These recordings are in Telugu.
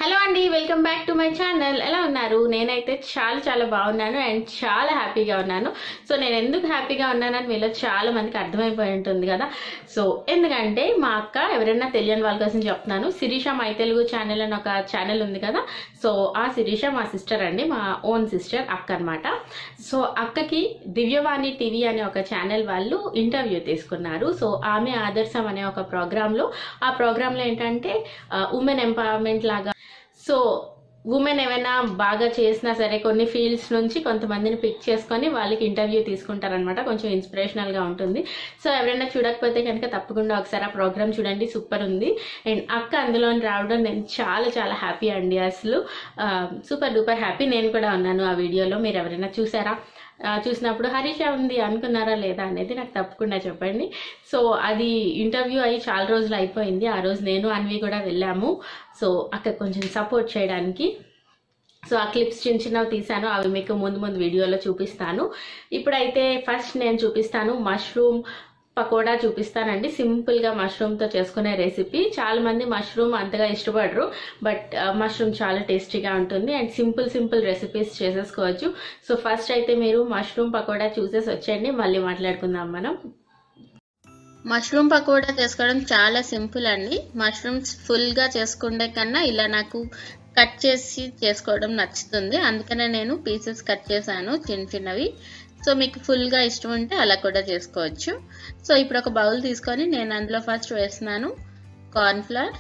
హలో అండి, welcome back to my channel. ఎలా ఉన్నారు? నేనైతే చాలా బాగున్నాను అండ్ చాలా హ్యాపీగా ఉన్నాను. సో నేను ఎందుకు హ్యాపీగా ఉన్నానని మీలో చాలా మందికి అర్థమైపోయి ఉంటుంది కదా. సో ఎందుకంటే మా అక్క, ఎవరైనా తెలియని వాళ్ళ కోసం చెప్తున్నాను, శిరీష మై తెలుగు ఛానల్ అని ఒక ఛానల్ ఉంది కదా. సో ఆ శిరీష మా సిస్టర్ అండి, మా ఓన్ సిస్టర్ అక్క అనమాట. సో అక్కకి దివ్యవాణి టీవీ అనే ఒక ఛానల్ వాళ్ళు ఇంటర్వ్యూ తీసుకున్నారు. సో ఆమె ఆదర్శం అనే ఒక ప్రోగ్రాంలో, ఆ ప్రోగ్రాంలో ఏంటంటే ఉమెన్ ఎంపవర్మెంట్ లాగా, సో ఉమెన్ ఏమైనా బాగా చేసినా సరే కొన్ని ఫీల్డ్స్ నుంచి కొంతమందిని పిక్ చేసుకొని వాళ్ళకి ఇంటర్వ్యూ తీసుకుంటారనమాట. కొంచెం ఇన్స్పిరేషనల్గా ఉంటుంది. సో ఎవరైనా చూడకపోతే కనుక తప్పకుండా ఒకసారి ఆ ప్రోగ్రామ్ చూడండి, సూపర్ ఉంది. అండ్ అక్క అందులో రావడం నేను చాలా హ్యాపీ అండి. అసలు సూపర్ డూపర్ హ్యాపీ. నేను కూడా ఉన్నాను ఆ వీడియోలో. మీరు ఎవరైనా చూసారా? చూసినప్పుడు హరీష ఉంది అనుకున్నారా లేదా అనేది నాకు తప్పకుండా చెప్పండి. సో అది ఇంటర్వ్యూ అయ్యి చాలా రోజులు అయిపోయింది. ఆ రోజు నేను అన్వి కూడా వెళ్ళాము. సో అక్కడ కొంచెం సపోర్ట్ చేయడానికి. సో ఆ క్లిప్స్ చిన్నవి తీసాను, అవి మీకు ముందు వీడియోలో చూపిస్తాను. ఇప్పుడైతే ఫస్ట్ నేను చూపిస్తాను మష్రూమ్ పకోడా చూపిస్తానండి. సింపుల్గా మష్రూమ్తో చేసుకునే రెసిపీ. చాలా మంది మష్రూమ్ అంతగా ఇష్టపడరు, బట్ మష్రూమ్ చాలా టేస్టీగా ఉంటుంది అండ్ సింపుల్ రెసిపీస్ చేసేసుకోవచ్చు. సో ఫస్ట్ అయితే మీరు మష్రూమ్ పకోడా చూసేసి వచ్చేయండి, మళ్ళీ మాట్లాడుకుందాం మనం. మష్రూమ్ పకోడా చేసుకోవడం చాలా సింపుల్ అండి. మష్రూమ్స్ ఫుల్గా చేసుకుంటే కన్నా ఇలా నాకు కట్ చేసి చేసుకోవడం నచ్చుతుంది. అందుకనే నేను పీసెస్ కట్ చేశాను చిన్నవి. సో మీకు ఫుల్గా ఇష్టం ఉంటే అలా కూడా చేసుకోవచ్చు. సో ఇప్పుడు ఒక బౌల్ తీసుకొని నేను అందులో ఫస్ట్ వేస్తున్నాను కార్న్ఫ్లవర్,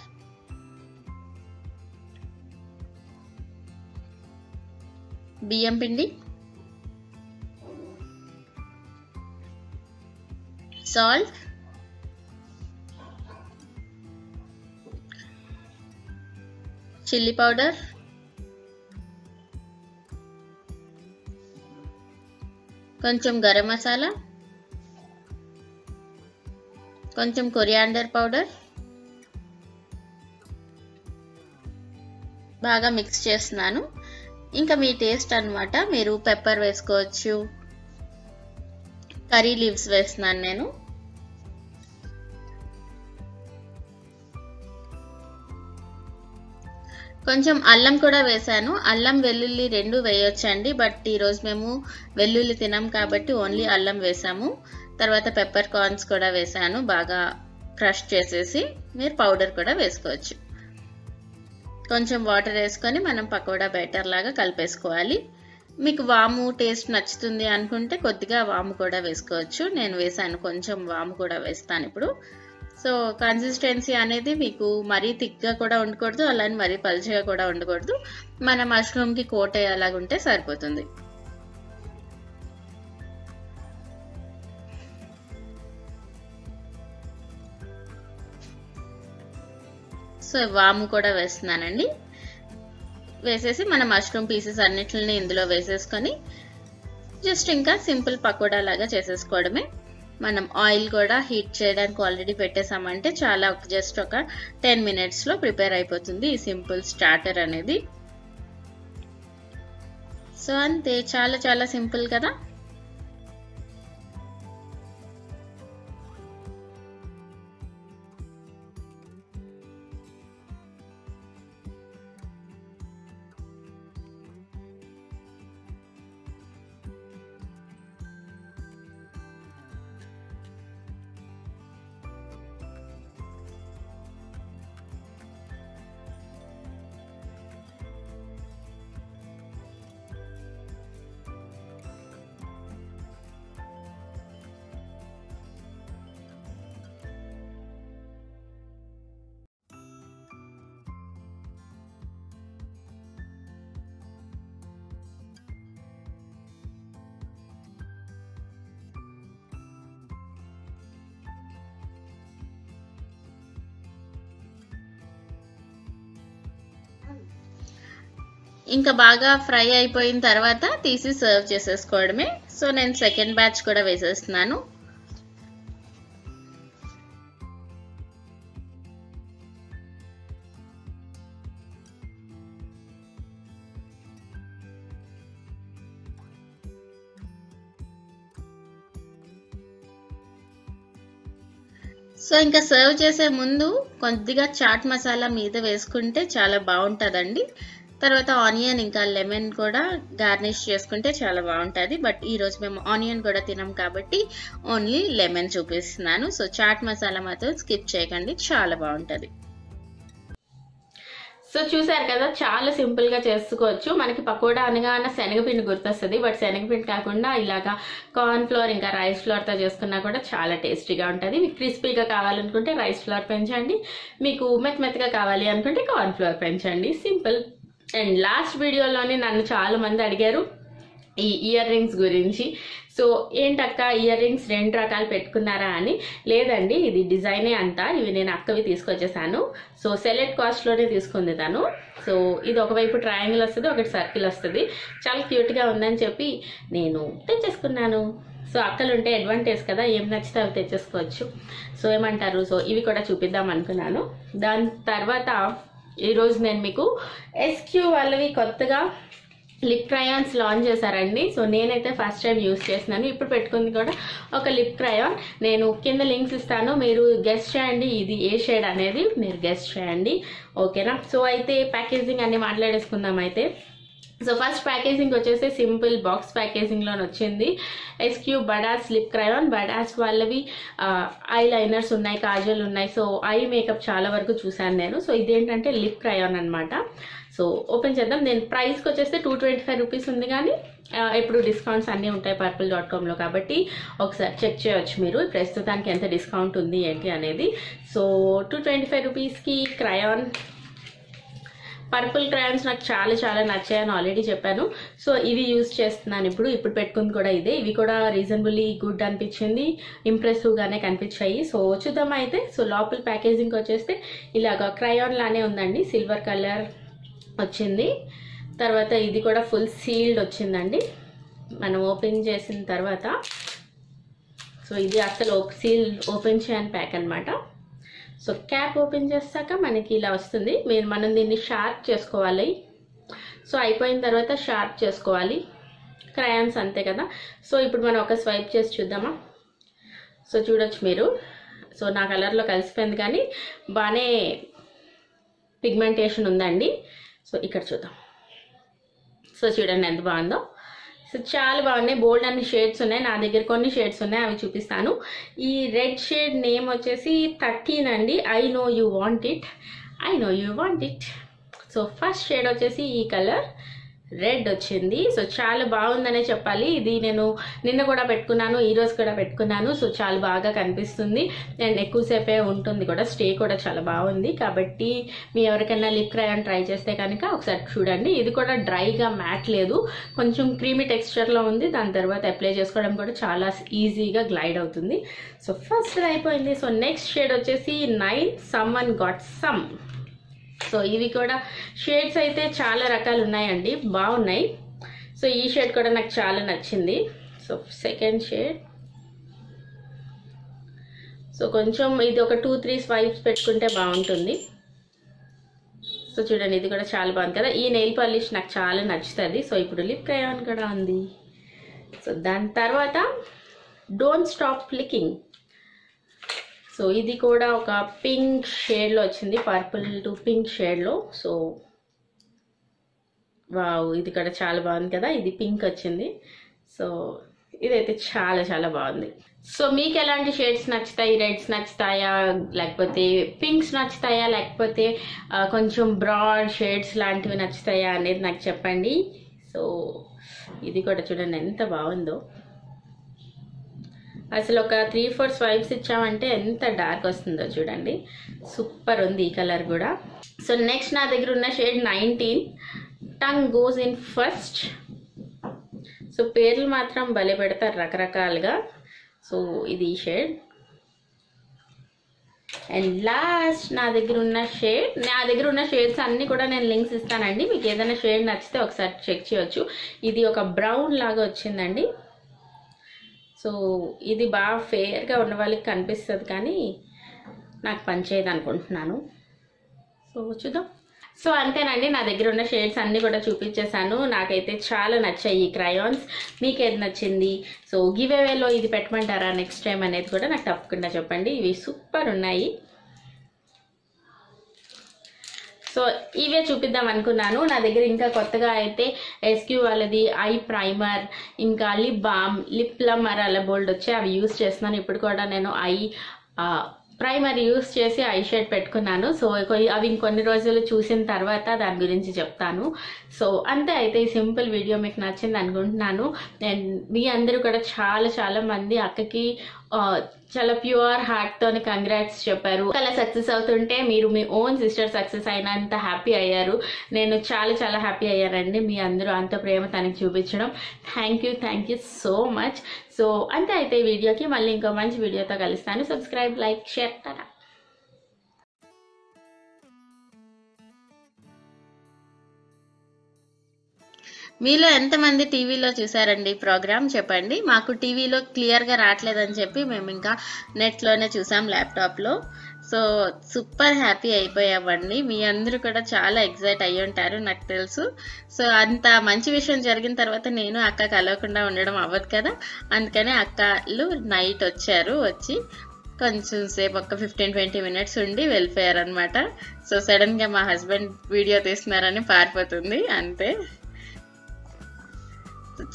బియ్యం పిండి, సాల్ట్, చిల్లీ పౌడర్, కొంచెం గరం మసాలా, కొంచెం కొరియాండర్ పౌడర్, బాగా మిక్స్ చేస్తున్నాను. ఇంకా మీ టేస్ట్ అన్నమాట. మీరు పెప్పర్ వేసుకోవచ్చు, కర్రీ లీవ్స్ వేస్తున్నాను నేను. కొంచెం అల్లం కూడా వేసాను. అల్లం వెల్లుల్లి రెండు వేయొచ్చండి, బట్ ఈరోజు మేము వెల్లుల్లి తినాం కాబట్టి ఓన్లీ అల్లం వేసాము. తర్వాత పెప్పర్ కార్న్స్ కూడా వేసాను, బాగా క్రష్ చేసేసి. మీరు పౌడర్ కూడా వేసుకోవచ్చు. కొంచెం వాటర్ వేసుకొని మనం పకోడా బ్యాటర్ లాగా కలిపేసుకోవాలి. మీకు వాము టేస్ట్ నచ్చుతుంది అనుకుంటే కొద్దిగా వాము కూడా వేసుకోవచ్చు. నేను వేసాను, కొంచెం వాము కూడా వేస్తాను ఇప్పుడు. సో కన్సిస్టెన్సీ అనేది మీకు మరీ థిక్గా కూడా ఉండకూడదు, అలానే మరీ పల్చగా కూడా ఉండకూడదు. మన మష్రూమ్కి కోట్ అయ్యేలాగా ఉంటే సరిపోతుంది. సో వాము కూడా వేస్తున్నానండి. వేసేసి మన మష్రూమ్ పీసెస్ అన్నిటిని ఇందులో వేసేసుకొని జస్ట్ ఇంకా సింపుల్ పకోడా లాగా చేసేసుకోవడమే. మనం ఆయిల్ కూడా హీట్ చేయడానికి ఆల్రెడీ పెట్టేసామంటే చాలా, జస్ట్ ఒక 10 minutesలో ప్రిపేర్ అయిపోతుంది ఈ సింపుల్ స్టార్టర్ అనేది. సో అంతే, చాలా సింపుల్ కదా. ఇంకా బాగా ఫ్రై అయిపోయిన తర్వాత తీసి సర్వ్ చేసేసుకోవడమే. సో నేను సెకండ్ బ్యాచ్ కూడా వేసేస్తున్నాను. సో ఇంకా సర్వ్ చేసే ముందు కొద్దిగా చాట్ మసాలా మీద వేసుకుంటే చాలా బాగుంటుందండి. తర్వాత ఆనియన్ ఇంకా లెమన్ కూడా గార్నిష్ చేసుకుంటే చాలా బాగుంటుంది. బట్ ఈరోజు మేము ఆనియన్ కూడా తినాం కాబట్టి ఓన్లీ లెమన్ చూపిస్తున్నాను. సో చాట్ మసాలా మాత్రం స్కిప్ చేయకండి, చాలా బాగుంటుంది. సో చూసారు కదా, చాలా సింపుల్గా చేసుకోవచ్చు. మనకి పకోడా అనగానే శనగపిండి గుర్తొస్తుంది, బట్ శనగపిండి కాకుండా ఇలాగా కార్న్ ఫ్లోర్ ఇంకా రైస్ ఫ్లోర్తో చేసుకున్నా కూడా చాలా టేస్టీగా ఉంటుంది. మీకు క్రిస్పీగా కావాలనుకుంటే రైస్ ఫ్లోర్ పెంచండి, మీకు మెత్తగా కావాలి అనుకుంటే కార్న్ ఫ్లోర్ పెంచండి, సింపుల్. అండ్ లాస్ట్ వీడియోలోని నన్ను చాలా మంది అడిగారు ఈ ఇయర్ రింగ్స్ గురించి. సో ఏంటక్క ఇయర్ రింగ్స్ 2 రకాలు పెట్టుకున్నారా అని. లేదండి, ఇది డిజైనే అంతా, ఇవి నేను అక్కవి తీసుకొచ్చేసాను. సో సెలెక్ట్ కాస్ట్లోనే తీసుకుంది తను. సో ఇది ఒకవైపు ట్రయాంగిల్ వస్తుంది, ఒకటి సర్కిల్ వస్తుంది. చాలా క్యూట్గా ఉందని చెప్పి నేను తెచ్చేసుకున్నాను. సో అక్కలు ఉంటే అడ్వాంటేజ్ కదా, ఏం నచ్చితే అవి తెచ్చేసుకోవచ్చు. సో ఏమంటారు, సో ఇవి కూడా చూపిద్దాం అనుకున్నాను. దాని తర్వాత ఈరోజు నేను మీకు ఎస్క్యూ వాళ్ళవి కొత్తగా లిప్ క్రయాన్స్ లాంచ్ చేశారండి. సో నేనైతే ఫస్ట్ టైం యూజ్ చేస్తున్నాను. ఇప్పుడు పెట్టుకుంది కూడా ఒక లిప్ క్రయాన్. నేను కింద లింక్స్ ఇస్తాను, మీరు గెస్ట్ చేయండి ఇది ఏ షేడ్ అనేది, మీరు గెస్ట్ చేయండి, ఓకేనా. సో అయితే ప్యాకేజింగ్ అన్ని మాట్లాడేసుకుందాం అయితే. సో ఫస్ట్ ప్యాకేజింగ్ వచ్చేసి సింపుల్ బాక్స్ ప్యాకేజింగ్లో వచ్చింది. SQ badass lip crayon. Badass వాళ్ళవి ఐ లైనర్స్ ఉన్నాయి, కాజల్ ఉన్నాయి. సో ఐ మేకప్ చాలా వరకు చూశాను నేను. సో ఇదేంటంటే లిప్ క్రయాన్ అనమాట. సో ఓపెన్ చేద్దాం. నేను ప్రైస్కి వచ్చేస్తే 225 రూపీస్ ఉంది, కానీ ఇప్పుడు డిస్కౌంట్స్ అన్నీ ఉంటాయి purple.comలో, కాబట్టి ఒకసారి చెక్ చేయవచ్చు మీరు ప్రస్తుతానికి ఎంత డిస్కౌంట్ ఉంది ఏంటి అనేది. సో 225 రూపీస్కి క్రయాన్. పర్పుల్ క్రయాన్స్ నాకు చాలా చాలా నచ్చాయని ఆల్రెడీ చెప్పాను. సో ఇవి యూజ్ చేస్తున్నాను ఇప్పుడు పెట్టుకుంది కూడా ఇదే. ఇవి కూడా రీజనబుల్లీ గుడ్ అనిపించింది, ఇంప్రెసివ్గానే కనిపించాయి. సో చూద్దాం అయితే. సో లోపల ప్యాకేజింగ్ వచ్చేస్తే ఇలాగా క్రయాన్ లానే ఉందండి, సిల్వర్ కలర్ వచ్చింది. తర్వాత ఇది కూడా ఫుల్ సీల్డ్ వచ్చిందండి. మనం ఓపెన్ చేసిన తర్వాత సో ఇది అసలు సీల్ ఓపెన్ చేయని ప్యాక్ అనమాట. సో క్యాప్ ఓపెన్ చేస్తాక మనకి ఇలా వస్తుంది. మనం దీన్ని షార్ప్ చేసుకోవాలి. సో అయిపోయిన తర్వాత షార్ప్ చేసుకోవాలి. క్రయాన్స్ అంతే కదా. సో ఇప్పుడు మనం ఒక స్వైప్ చేసి చూద్దామా. సో చూడొచ్చు మీరు. సో నా కలర్లో కలిసిపోయింది, కానీ బాగానే పిగ్మెంటేషన్ ఉందండి. సో ఇక్కడ చూద్దాం. సో చూడండి ఎంత బాగుందో. సో చాలా బాగున్నాయి, బోల్డ్ అన్ని షేడ్స్ ఉన్నాయి. నా దగ్గర కొన్ని షేడ్స్ ఉన్నాయి, అవి చూపిస్తాను. ఈ రెడ్ షేడ్ నేమ్ వచ్చేసి 13 అండి. I know you want it. So first shade వచ్చేసి ఈ కలర్ రెడ్ వచ్చింది. సో చాలా బాగుందనే చెప్పాలి. ఇది నేను నిన్న కూడా పెట్టుకున్నాను, ఈరోజు కూడా పెట్టుకున్నాను. సో చాలా బాగా కనిపిస్తుంది అండ్ ఎక్కువసేపే ఉంటుంది కూడా, స్టే కూడా చాలా బాగుంది. కాబట్టి మీ ఎవరికైనా లిప్ క్రయాన్ ట్రై చేస్తే కనుక ఒకసారి చూడండి. ఇది కూడా డ్రైగా మ్యాట్ లేదు, కొంచెం క్రీమీ టెక్స్చర్లో ఉంది. దాని తర్వాత అప్లై చేసుకోవడం కూడా చాలా ఈజీగా గ్లైడ్ అవుతుంది. సో ఫస్ట్ అయిపోయింది. సో నెక్స్ట్ షేడ్ వచ్చేసి 9 సమ్వన్ గాట్ సమ్. సో ఇవి కూడా షేడ్స్ అయితే చాలా రకాలు ఉన్నాయండి, బాగున్నాయి. సో ఈ షేడ్ కూడా నాకు చాలా నచ్చింది. So second shade. సో కొంచెం ఇది ఒక 2-3 స్వైప్స్ పెట్టుకుంటే బాగుంటుంది. సో చూడండి, ఇది కూడా చాలా బాగుంది కదా. ఈ నెయిల్ పాలిష్ నాకు చాలా నచ్చుతుంది. సో ఇప్పుడు లిప్ క్రయాన్ కూడా ఉంది. సో దాని తర్వాత డోంట్ స్టాప్ ఫ్లికింగ్. సో ఇది కూడా ఒక పింక్ షేడ్లో వచ్చింది, పర్పుల్ టు పింక్ షేడ్లో. సో వావ్, ఇది కూడా చాలా బాగుంది కదా. ఇది పింక్ వచ్చింది. సో ఇదైతే చాలా చాలా బాగుంది. సో మీకు ఎలాంటి షేడ్స్ నచ్చుతాయి? రెడ్స్ నచ్చుతాయా, లేకపోతే పింక్స్ నచ్చుతాయా, లేకపోతే కొంచెం బ్రాడ్ షేడ్స్ లాంటివి నచ్చుతాయా అనేది నాకు చెప్పండి. సో ఇది కూడా చూడండి ఎంత బాగుందో. అసలు ఒక 3-4 స్వైప్స్ ఇచ్చామంటే ఎంత డార్క్ వస్తుందో చూడండి. సూపర్ ఉంది ఈ కలర్ కూడా. సో నెక్స్ట్ నా దగ్గర ఉన్న shade 19 tongue goes in first. So పేర్లు మాత్రం భలే పెడతారు రకరకాలుగా. సో ఇది ఈ షేడ్. అండ్ లాస్ట్ నా దగ్గర ఉన్న షేడ్స్ అన్నీ కూడా నేను లింక్స్ ఇస్తానండి. మీకు ఏదైనా షేడ్ నచ్చితే ఒకసారి చెక్ చేయొచ్చు. ఇది ఒక బ్రౌన్ లాగా వచ్చిందండి. సో ఇది బాగా ఫేర్గా ఉన్న వాళ్ళకి కనిపిస్తుంది, కానీ నాకు పనిచేయదు అనుకుంటున్నాను. సో చూద్దాం. సో అంతేనండి, నా దగ్గర ఉన్న షేడ్స్ అన్నీ కూడా చూపించేశాను. నాకైతే చాలా నచ్చాయి ఈ క్రయాన్స్. మీకు ఏది నచ్చింది? సో గివ్ అవేలో ఇది పెట్టమంటారా నెక్స్ట్ టైం అనేది కూడా నాకు తప్పకుండా చెప్పండి. ఇవి సూపర్ ఉన్నాయి. సో ఇవే చూపిద్దాం అనుకున్నాను. నా దగ్గర ఇంకా కొత్తగా అయితే ఎస్క్యూ వాళ్ళది ఐ ప్రైమర్, ఇంకా లిప్ బామ్, లిప్ ప్లమ్మర్ అలా బోల్డ్ వచ్చాయి. అవి యూస్ చేస్తున్నాను. ఇప్పుడు కూడా నేను ప్రైమర్ యూస్ చేసి ఐ షేడ్ పెట్టుకున్నాను. సో అవి ఇంకొన్ని రోజులు చూసిన తర్వాత దాని గురించి చెప్తాను. సో అంతే. అయితే ఈ సింపుల్ వీడియో మీకు నచ్చింది అనుకుంటున్నాను. అండ్ మీ అందరూ కూడా చాలా మంది అక్కకి చాలా ప్యూర్ హార్ట్తోని కంగ్రాట్స్ చెప్పారు. అలా సక్సెస్ అవుతుంటే మీరు మీ ఓన్ సిస్టర్ సక్సెస్ అయినంత హ్యాపీ అయ్యారు. నేను చాలా హ్యాపీ అయ్యానండి. మీ అందరూ అంత ప్రేమ తనకి చూపించడం. Thank you so much. So అంతే. అయితే ఈ వీడియోకి మళ్ళీ ఇంకో మంచి వీడియోతో కలుస్తాను. Subscribe, like, share. టాటా. మీలో ఎంతమంది టీవీలో చూసారండి ప్రోగ్రామ్ చెప్పండి. మాకు టీవీలో క్లియర్గా రావట్లేదని చెప్పి మేము ఇంకా నెట్లోనే చూసాం, ల్యాప్టాప్లో. సో సూపర్ హ్యాపీ అయిపోయామండి. మీ అందరూ కూడా చాలా ఎగ్జైట్ అయ్యి ఉంటారు నాకు తెలుసు. సో అంత మంచి విషయం జరిగిన తర్వాత నేను అక్క కలవకుండా ఉండడం అవ్వదు కదా. అందుకని అక్కలు నైట్ వచ్చారు. వచ్చి కొంచెం సేపు ఒక 15-20 మినిట్స్ ఉండి వెళ్ళిపోయారు అనమాట. సో సడన్గా మా హస్బెండ్ వీడియో తీస్తున్నారని పారిపోతుంది అంతే.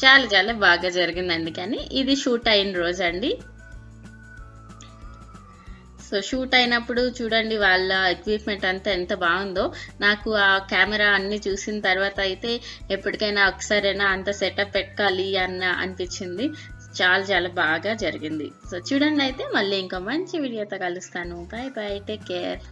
చాలా బాగా జరిగిందండి. కానీ ఇది షూట్ అయిన రోజు అండి. సో షూట్ అయినప్పుడు చూడండి వాళ్ళ ఎక్విప్మెంట్ అంతా ఎంత బాగుందో. నాకు ఆ కెమెరా అన్ని చూసిన తర్వాత అయితే ఎప్పటికైనా ఒకసారైనా అంత సెటప్ పెట్టాలి అనిపించింది. చాలా బాగా జరిగింది. సో చూడండి. అయితే మళ్ళీ ఇంకో మంచి వీడియోతో కలుస్తాను. Bye take care.